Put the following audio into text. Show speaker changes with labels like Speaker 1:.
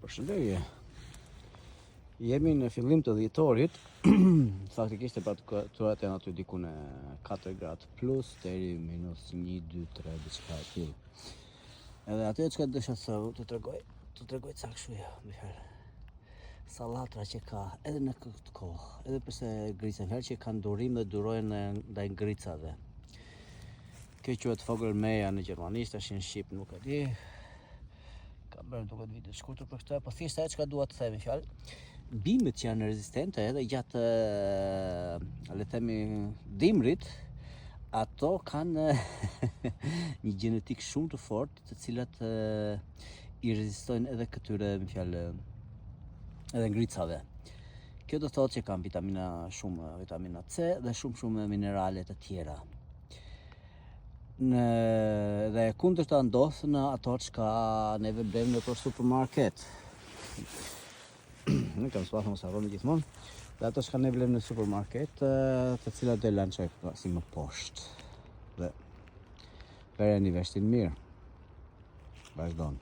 Speaker 1: Përshëndetje. Jemi në fillim të dhjetorit, faktikisht temperaturat janë aty diku në 4 gradë plus deri minus 1, 2, 3 diçka e tillë. Edhe aty çka desha të tregoj ca kështu më fal. Sallatra që ka edhe në këtë kohë, edhe pse grica herë që kanë durim dhe durojnë ndaj gricave. Kjo quhet Vogelmeja në gjermanisht, tash në shqip nuk e di. Ka bërë duke të video shkurtër për këtë, po thjesht ajo çka dua të them fjalë. Bimët që janë rezistente edhe gjatë le të themi dimrit, ato kanë një gjenetik shumë të fortë, të cilat i rezistojnë edhe këtyre më fjalë edhe ngricave. Kjo do thotë që kanë vitamina C dhe shumë minerale të tjera. Dhe kundërta ndodh në ato çka neve blejmë nëpër supermarket. Nuk kam spasur mos harroni gjithmonë. Dhe ato çka ne blejmë në supermarket, të cilat do lanë çaj si më poshtë. Dhe një veshtin mirë. Vazhdon.